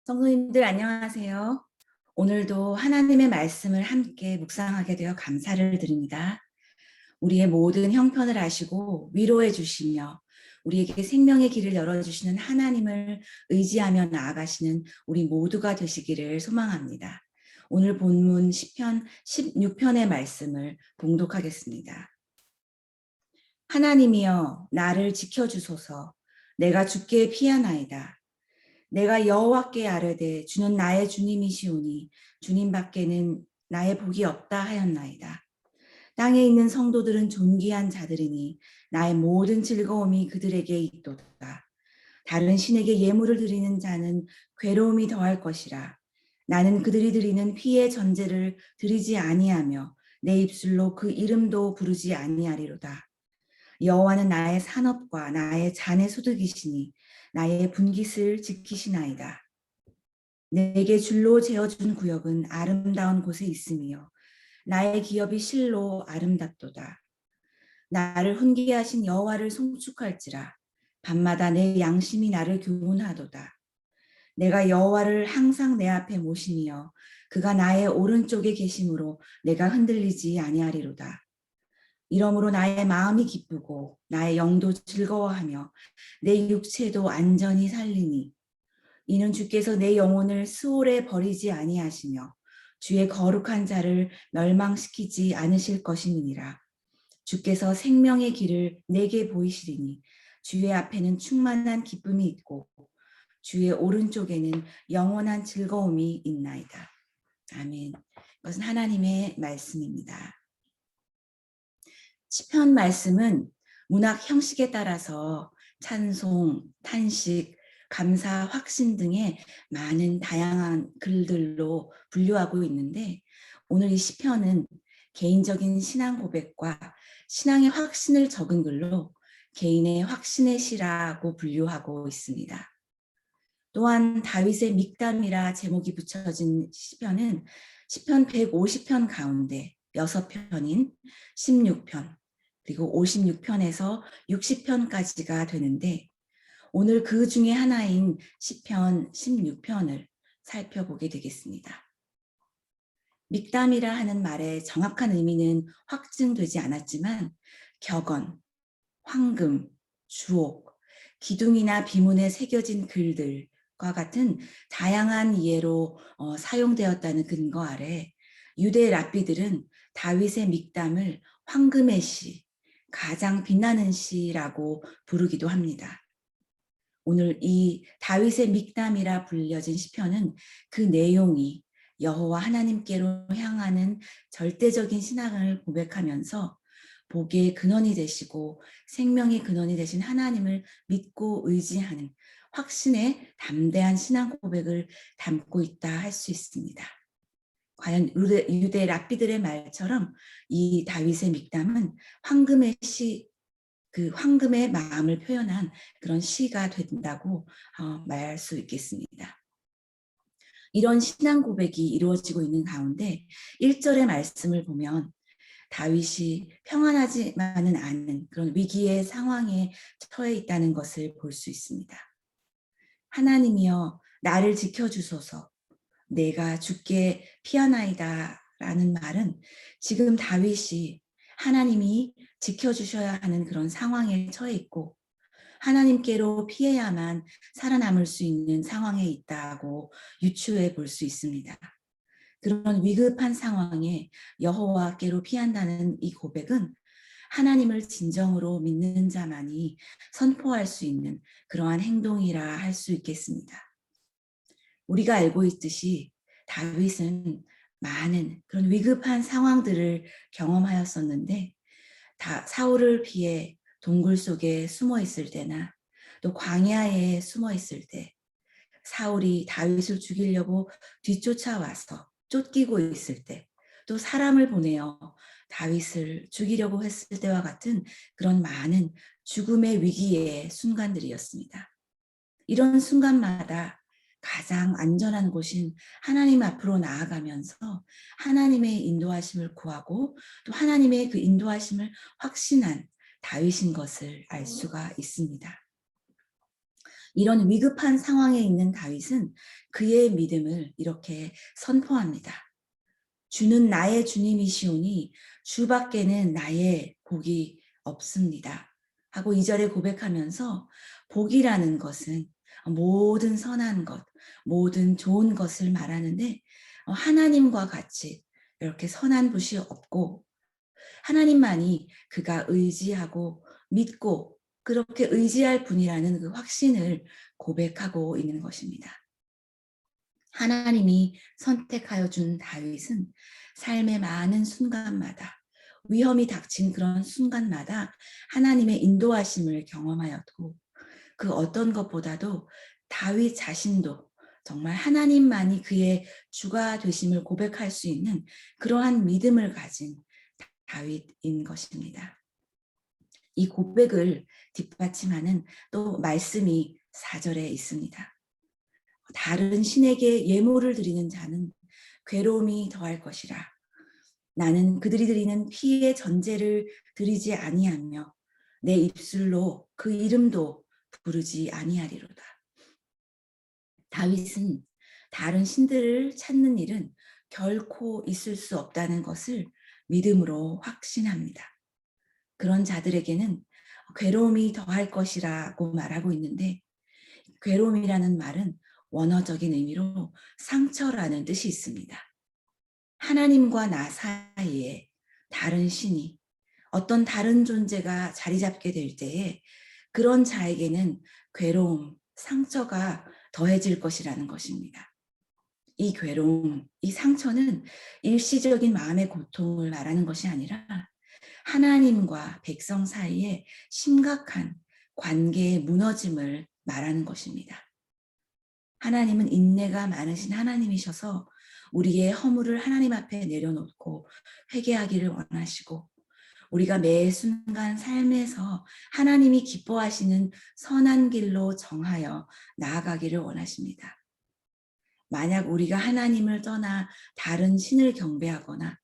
성도님들 안녕하세요. 오늘도 하나님의 말씀을 함께 묵상하게 되어 감사를 드립니다. 우리의 모든 형편을 아시고 위로해 주시며 우리에게 생명의 길을 열어주시는 하나님을 의지하며 나아가시는 우리 모두가 되시기를 소망합니다. 오늘 본문 시편 16편의 말씀을 봉독하겠습니다. 하나님이여 나를 지켜주소서. 내가 주께 피하나이다. 내가 여호와께 아뢰되 주는 나의 주님이시오니 주님 밖에는 나의 복이 없다 하였나이다. 땅에 있는 성도들은 존귀한 자들이니 나의 모든 즐거움이 그들에게 있도다. 다른 신에게 예물을 드리는 자는 괴로움이 더할 것이라. 나는 그들이 드리는 피의 전제를 드리지 아니하며 내 입술로 그 이름도 부르지 아니하리로다. 여호와는 나의 산업과 나의 잔의 소득이시니 나의 분깃을 지키시나이다. 내게 줄로 재어준 구역은 아름다운 곳에 있으며 나의 기업이 실로 아름답도다. 나를 훈계하신 여호와를 송축할지라. 밤마다 내 양심이 나를 교훈하도다. 내가 여호와를 항상 내 앞에 모시며 그가 나의 오른쪽에 계심으로 내가 흔들리지 아니하리로다. 이러므로 나의 마음이 기쁘고 나의 영도 즐거워하며 내 육체도 안전히 살리니 이는 주께서 내 영혼을 스올에 버리지 아니하시며 주의 거룩한 자를 멸망시키지 않으실 것임이니라. 주께서 생명의 길을 내게 보이시리니 주의 앞에는 충만한 기쁨이 있고 주의 오른쪽에는 영원한 즐거움이 있나이다. 아멘. 이것은 하나님의 말씀입니다. 시편 말씀은 문학 형식에 따라서 찬송, 탄식, 감사, 확신 등의 많은 다양한 글들로 분류하고 있는데 오늘 이 시편은 개인적인 신앙 고백과 신앙의 확신을 적은 글로 개인의 확신의 시라고 분류하고 있습니다. 또한 다윗의 믹담이라 제목이 붙여진 시편은 시편 150편 가운데 6편인 16편 그리고 56편에서 60편까지가 되는데 오늘 그 중에 하나인 시편 16편을 살펴보게 되겠습니다. 믹담이라 하는 말의 정확한 의미는 확증되지 않았지만 격언, 황금, 주옥, 기둥이나 비문에 새겨진 글들과 같은 다양한 이해로 사용되었다는 근거 아래 유대 랍비들은 다윗의 믹담을 황금의 시, 가장 빛나는 시라고 부르기도 합니다. 오늘 이 다윗의 믹담이라 불려진 시편은 그 내용이 여호와 하나님께로 향하는 절대적인 신앙을 고백하면서 복의 근원이 되시고 생명의 근원이 되신 하나님을 믿고 의지하는 확신의 담대한 신앙 고백을 담고 있다 할 수 있습니다. 과연 유대 랍비들의 말처럼 이 다윗의 믹담은 황금의 시, 그 황금의 마음을 표현한 그런 시가 된다고 말할 수 있겠습니다. 이런 신앙 고백이 이루어지고 있는 가운데 1절의 말씀을 보면 다윗이 평안하지만은 않은 그런 위기의 상황에 처해 있다는 것을 볼 수 있습니다. 하나님이여 나를 지켜주소서. 내가 주께 피하나이다 라는 말은 지금 다윗이 하나님이 지켜주셔야 하는 그런 상황에 처해 있고 하나님께로 피해야만 살아남을 수 있는 상황에 있다고 유추해 볼 수 있습니다. 그런 위급한 상황에 여호와께로 피한다는 이 고백은 하나님을 진정으로 믿는 자만이 선포할 수 있는 그러한 행동이라 할 수 있겠습니다. 우리가 알고 있듯이 다윗은 많은 그런 위급한 상황들을 경험하였었는데 사울을 피해 동굴 속에 숨어 있을 때나 또 광야에 숨어 있을 때 사울이 다윗을 죽이려고 뒤쫓아와서 쫓기고 있을 때 또 사람을 보내어 다윗을 죽이려고 했을 때와 같은 그런 많은 죽음의 위기의 순간들이었습니다. 이런 순간마다 가장 안전한 곳인 하나님 앞으로 나아가면서 하나님의 인도하심을 구하고 또 하나님의 그 인도하심을 확신한 다윗인 것을 알 수가 있습니다. 이런 위급한 상황에 있는 다윗은 그의 믿음을 이렇게 선포합니다. 주는 나의 주님이시오니 주밖에는 나의 복이 없습니다. 하고 2절에 고백하면서 복이라는 것은 모든 선한 것, 모든 좋은 것을 말하는데 하나님과 같이 이렇게 선한 분이 없고 하나님만이 그가 의지하고 믿고 그렇게 의지할 분이라는 그 확신을 고백하고 있는 것입니다. 하나님이 선택하여 준 다윗은 삶의 많은 순간마다 위험이 닥친 그런 순간마다 하나님의 인도하심을 경험하였고 그 어떤 것보다도 다윗 자신도 정말 하나님만이 그의 주가 되심을 고백할 수 있는 그러한 믿음을 가진 다윗인 것입니다. 이 고백을 뒷받침하는 또 말씀이 4절에 있습니다. 다른 신에게 예물을 드리는 자는 괴로움이 더할 것이라. 나는 그들이 드리는 피의 전제를 드리지 아니하며 내 입술로 그 이름도 부르지 아니하리로다. 다윗은 다른 신들을 찾는 일은 결코 있을 수 없다는 것을 믿음으로 확신합니다. 그런 자들에게는 괴로움이 더할 것이라고 말하고 있는데 괴로움이라는 말은 원어적인 의미로 상처라는 뜻이 있습니다. 하나님과 나 사이에 다른 신이 어떤 다른 존재가 자리 잡게 될 때에 그런 자에게는 괴로움, 상처가 더해질 것이라는 것입니다. 이 괴로움, 이 상처는 일시적인 마음의 고통을 말하는 것이 아니라 하나님과 백성 사이에 심각한 관계의 무너짐을 말하는 것입니다. 하나님은 인내가 많으신 하나님이셔서 우리의 허물을 하나님 앞에 내려놓고 회개하기를 원하시고 우리가 매 순간 삶에서 하나님이 기뻐하시는 선한 길로 정하여 나아가기를 원하십니다. 만약 우리가 하나님을 떠나 다른 신을 경배하거나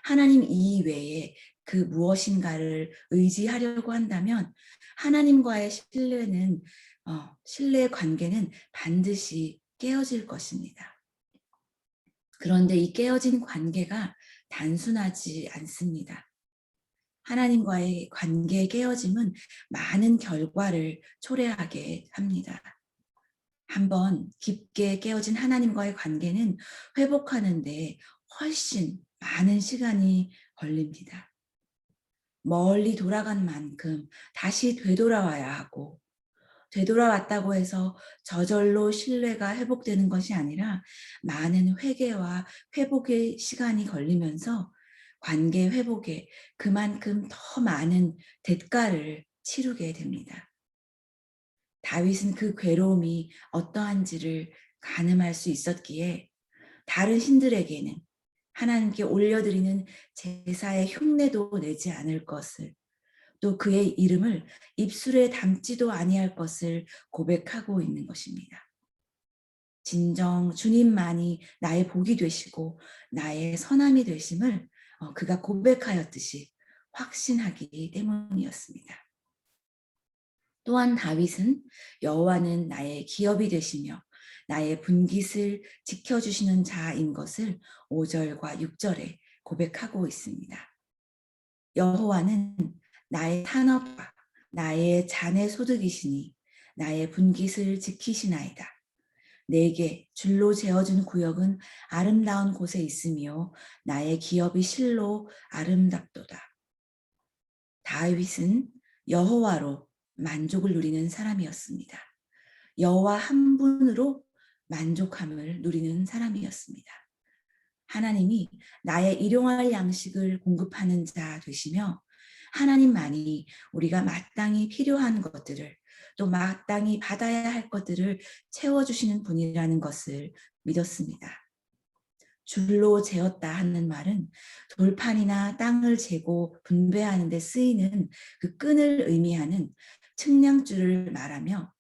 하나님 이외에 그 무엇인가를 의지하려고 한다면 하나님과의 신뢰의 관계는 반드시 깨어질 것입니다. 그런데 이 깨어진 관계가 단순하지 않습니다. 하나님과의 관계의 깨어짐은 많은 결과를 초래하게 합니다. 한번 깊게 깨어진 하나님과의 관계는 회복하는데 훨씬 많은 시간이 걸립니다. 멀리 돌아간 만큼 다시 되돌아와야 하고 되돌아왔다고 해서 저절로 신뢰가 회복되는 것이 아니라 많은 회개와 회복의 시간이 걸리면서 관계 회복에 그만큼 더 많은 대가를 치르게 됩니다. 다윗은 그 괴로움이 어떠한지를 가늠할 수 있었기에 다른 신들에게는 하나님께 올려드리는 제사의 흉내도 내지 않을 것을 또 그의 이름을 입술에 담지도 아니할 것을 고백하고 있는 것입니다. 진정 주님만이 나의 복이 되시고 나의 선함이 되심을 그가 고백하였듯이 확신하기 때문이었습니다. 또한 다윗은 여호와는 나의 기업이 되시며 나의 분깃을 지켜주시는 자인 것을 5절과 6절에 고백하고 있습니다. 여호와는 나의 산업과 나의 잔의 소득이시니 나의 분깃을 지키시나이다. 내게 줄로 재어준 구역은 아름다운 곳에 있으며 나의 기업이 실로 아름답도다. 다윗은 여호와로 만족을 누리는 사람이었습니다. 여호와 한 분으로 만족함을 누리는 사람이었습니다. 하나님이 나의 일용할 양식을 공급하는 자 되시며 하나님만이 우리가 마땅히 필요한 것들을 또 마땅히 받아야 할 것들을 채워주시는 분이라는 것을 믿었습니다. 줄로 재었다 하는 말은 돌판이나 땅을 재고 분배하는 데 쓰이는 그 끈을 의미하는 측량줄을 말하며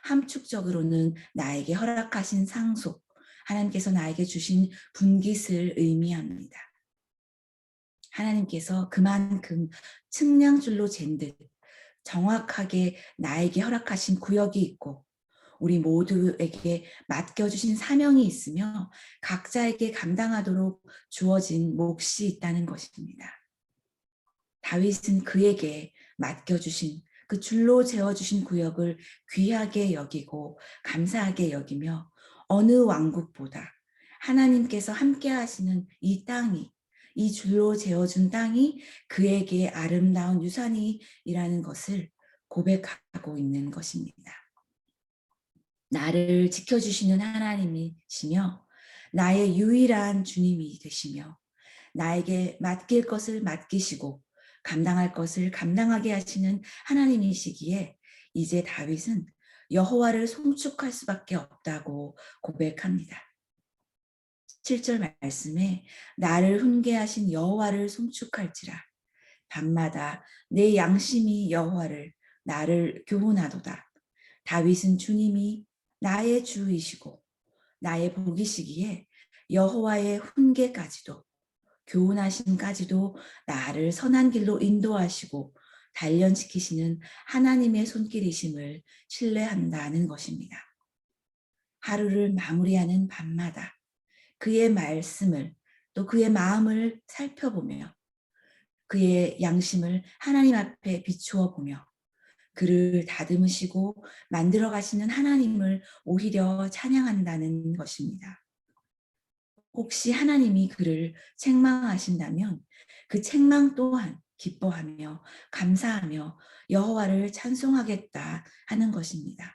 함축적으로는 나에게 허락하신 상속, 하나님께서 나에게 주신 분깃을 의미합니다. 하나님께서 그만큼 측량줄로 잰 듯 정확하게 나에게 허락하신 구역이 있고 우리 모두에게 맡겨주신 사명이 있으며 각자에게 감당하도록 주어진 몫이 있다는 것입니다. 다윗은 그에게 맡겨주신 그 줄로 재어주신 구역을 귀하게 여기고 감사하게 여기며 어느 왕국보다 하나님께서 함께 하시는 이 땅이, 이 줄로 재어준 땅이 그에게 아름다운 유산이라는 것을 고백하고 있는 것입니다. 나를 지켜주시는 하나님이시며 나의 유일한 주님이 되시며 나에게 맡길 것을 맡기시고 감당할 것을 감당하게 하시는 하나님이시기에 이제 다윗은 여호와를 송축할 수밖에 없다고 고백합니다. 7절 말씀에 나를 훈계하신 여호와를 송축할지라 밤마다 내 양심이 여호와를 나를 교훈하도다. 다윗은 주님이 나의 주이시고 나의 복이시기에 여호와의 훈계까지도 교훈하심까지도 나를 선한 길로 인도하시고 단련시키시는 하나님의 손길이심을 신뢰한다는 것입니다. 하루를 마무리하는 밤마다 그의 말씀을 또 그의 마음을 살펴보며 그의 양심을 하나님 앞에 비추어 보며 그를 다듬으시고 만들어 가시는 하나님을 오히려 찬양한다는 것입니다. 혹시 하나님이 그를 책망하신다면 그 책망 또한 기뻐하며 감사하며 여호와를 찬송하겠다 하는 것입니다.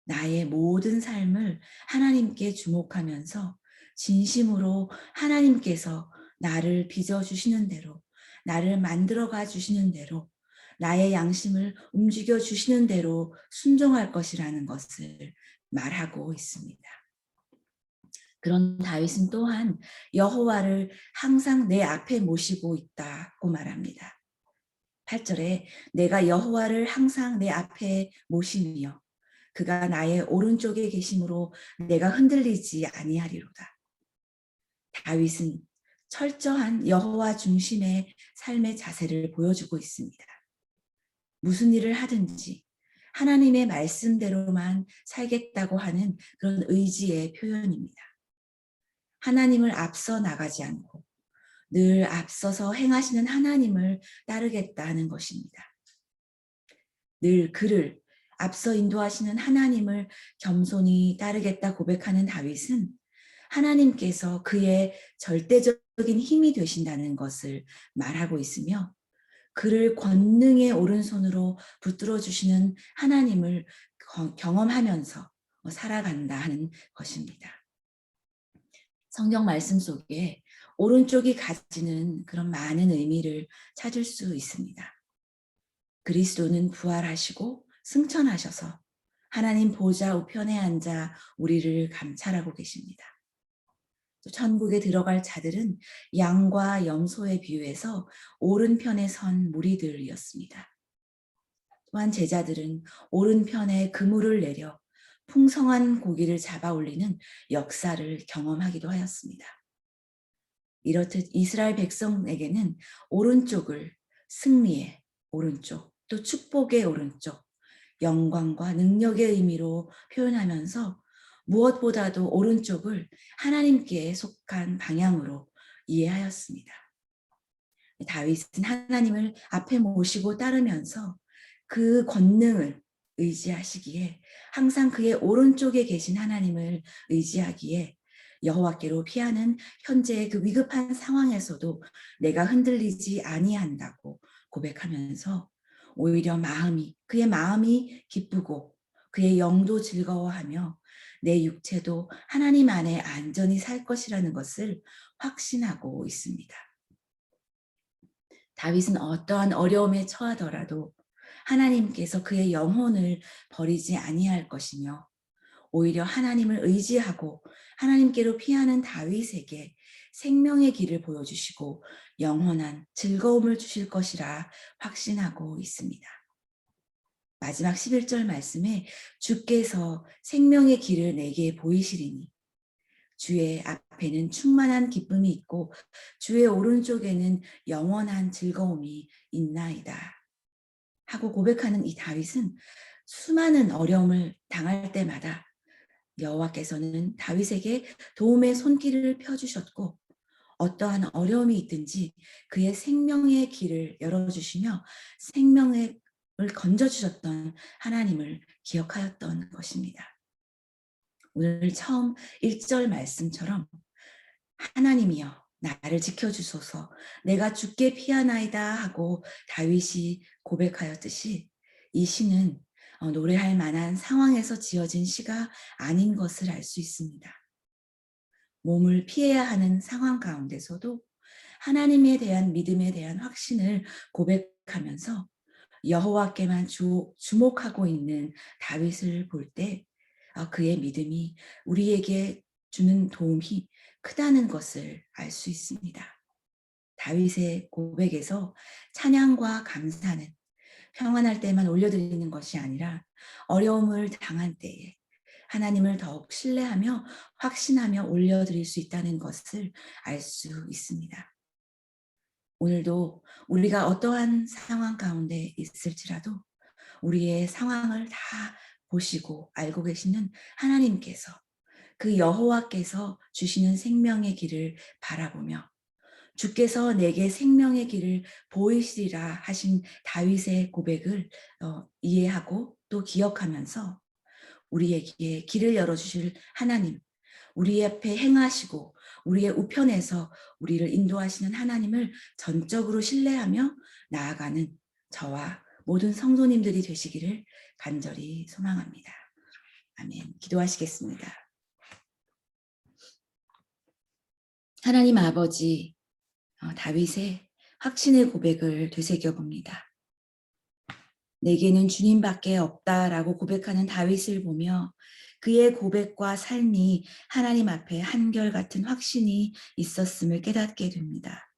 나의 모든 삶을 하나님께 주목하면서 진심으로 하나님께서 나를 빚어주시는 대로, 나를 만들어가 주시는 대로, 나의 양심을 움직여 주시는 대로 순종할 것이라는 것을 말하고 있습니다. 그런 다윗은 또한 여호와를 항상 내 앞에 모시고 있다고 말합니다. 8절에 내가 여호와를 항상 내 앞에 모시며 그가 나의 오른쪽에 계심으로 내가 흔들리지 아니하리로다. 다윗은 철저한 여호와 중심의 삶의 자세를 보여주고 있습니다. 무슨 일을 하든지 하나님의 말씀대로만 살겠다고 하는 그런 의지의 표현입니다. 하나님을 앞서 나가지 않고 늘 앞서서 행하시는 하나님을 따르겠다 하는 것입니다. 늘 그를 앞서 인도하시는 하나님을 겸손히 따르겠다 고백하는 다윗은 하나님께서 그의 절대적인 힘이 되신다는 것을 말하고 있으며 그를 권능의 오른손으로 붙들어 주시는 하나님을 경험하면서 살아간다 하는 것입니다. 성경 말씀 속에 오른쪽이 가지는 그런 많은 의미를 찾을 수 있습니다. 그리스도는 부활하시고 승천하셔서 하나님 보좌 우편에 앉아 우리를 감찰하고 계십니다. 또 천국에 들어갈 자들은 양과 염소에 비유해서 오른편에 선 무리들이었습니다. 또한 제자들은 오른편에 그물을 내려 풍성한 고기를 잡아 올리는 역사를 경험하기도 하였습니다. 이렇듯 이스라엘 백성에게는 오른쪽을 승리의 오른쪽, 또 축복의 오른쪽, 영광과 능력의 의미로 표현하면서 무엇보다도 오른쪽을 하나님께 속한 방향으로 이해하였습니다. 다윗은 하나님을 앞에 모시고 따르면서 그 권능을 의지하시기에 항상 그의 오른쪽에 계신 하나님을 의지하기에 여호와께로 피하는 현재의 그 위급한 상황에서도 내가 흔들리지 아니한다고 고백하면서 오히려 그의 마음이 기쁘고 그의 영도 즐거워하며 내 육체도 하나님 안에 안전히 살 것이라는 것을 확신하고 있습니다. 다윗은 어떠한 어려움에 처하더라도 하나님께서 그의 영혼을 버리지 아니할 것이며 오히려 하나님을 의지하고 하나님께로 피하는 다윗에게 생명의 길을 보여주시고 영원한 즐거움을 주실 것이라 확신하고 있습니다. 마지막 11절 말씀에 주께서 생명의 길을 내게 보이시리니 주의 앞에는 충만한 기쁨이 있고 주의 오른쪽에는 영원한 즐거움이 있나이다 하고 고백하는 이 다윗은 수많은 어려움을 당할 때마다 여호와께서는 다윗에게 도움의 손길을 펴주셨고 어떠한 어려움이 있든지 그의 생명의 길을 열어주시며 생명을 건져주셨던 하나님을 기억하였던 것입니다. 오늘 처음 1절 말씀처럼 하나님이여 나를 지켜주소서 내가 죽게 피하나이다 하고 다윗이 고백하였듯이 이 시는 노래할 만한 상황에서 지어진 시가 아닌 것을 알 수 있습니다. 몸을 피해야 하는 상황 가운데서도 하나님에 대한 믿음에 대한 확신을 고백하면서 여호와께만 주목하고 있는 다윗을 볼 때 그의 믿음이 우리에게 주는 도움이 크다는 것을 알 수 있습니다. 다윗의 고백에서 찬양과 감사는 평안할 때만 올려드리는 것이 아니라 어려움을 당한 때에 하나님을 더욱 신뢰하며 확신하며 올려드릴 수 있다는 것을 알 수 있습니다. 오늘도 우리가 어떠한 상황 가운데 있을지라도 우리의 상황을 다 보시고 알고 계시는 하나님께서 그 여호와께서 주시는 생명의 길을 바라보며 주께서 내게 생명의 길을 보이시리라 하신 다윗의 고백을 이해하고 또 기억하면서 우리에게 길을 열어주실 하나님, 우리 앞에 행하시고 우리의 우편에서 우리를 인도하시는 하나님을 전적으로 신뢰하며 나아가는 저와 모든 성도님들이 되시기를 간절히 소망합니다. 아멘. 기도하시겠습니다. 하나님 아버지, 다윗의 확신의 고백을 되새겨봅니다. 내게는 주님밖에 없다라고 고백하는 다윗을 보며 그의 고백과 삶이 하나님 앞에 한결같은 확신이 있었음을 깨닫게 됩니다.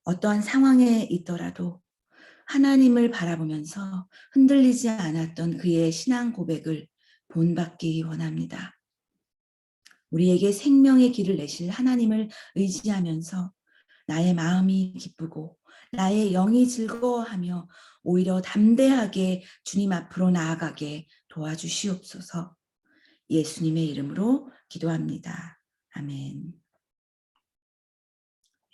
어떠한 상황에 있더라도 하나님을 바라보면서 흔들리지 않았던 그의 신앙 고백을 본받기 원합니다. 우리에게 생명의 길을 내실 하나님을 의지하면서 나의 마음이 기쁘고 나의 영이 즐거워하며 오히려 담대하게 주님 앞으로 나아가게 도와주시옵소서. 예수님의 이름으로 기도합니다. 아멘.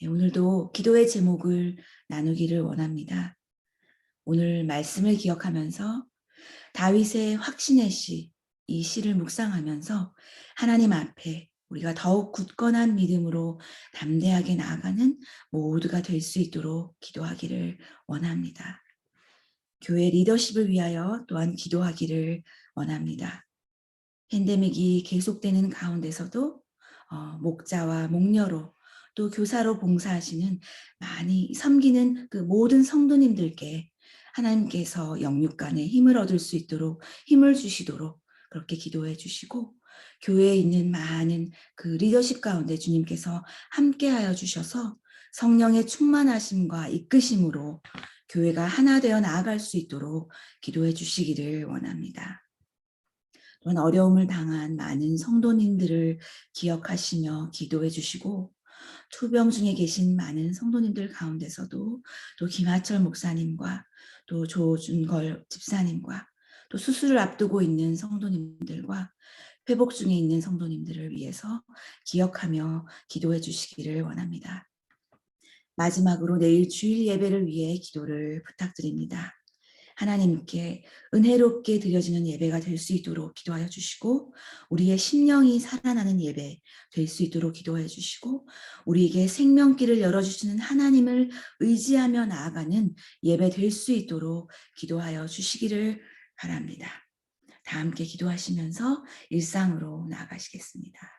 네, 오늘도 기도의 제목을 나누기를 원합니다. 오늘 말씀을 기억하면서 다윗의 확신의 시, 이 시를 묵상하면서 하나님 앞에 우리가 더욱 굳건한 믿음으로 담대하게 나아가는 모두가 될 수 있도록 기도하기를 원합니다. 교회 리더십을 위하여 또한 기도하기를 원합니다. 팬데믹이 계속되는 가운데서도 목자와 목녀로 또 교사로 봉사하시는 많이 섬기는 그 모든 성도님들께 하나님께서 영육간에 힘을 얻을 수 있도록 힘을 주시도록 그렇게 기도해 주시고 교회에 있는 많은 그 리더십 가운데 주님께서 함께하여 주셔서 성령의 충만하심과 이끄심으로 교회가 하나 되어 나아갈 수 있도록 기도해 주시기를 원합니다. 또한 어려움을 당한 많은 성도님들을 기억하시며 기도해 주시고 투병 중에 계신 많은 성도님들 가운데서도 또 김하철 목사님과 또 조준걸 집사님과 또 수술을 앞두고 있는 성도님들과 회복 중에 있는 성도님들을 위해서 기억하며 기도해 주시기를 원합니다. 마지막으로 내일 주일 예배를 위해 기도를 부탁드립니다. 하나님께 은혜롭게 드려지는 예배가 될 수 있도록 기도하여 주시고 우리의 심령이 살아나는 예배 될 수 있도록 기도해 주시고 우리에게 생명길을 열어주시는 하나님을 의지하며 나아가는 예배 될 수 있도록 기도하여 주시기를 바랍니다. 다 함께 기도하시면서 일상으로 나아가시겠습니다.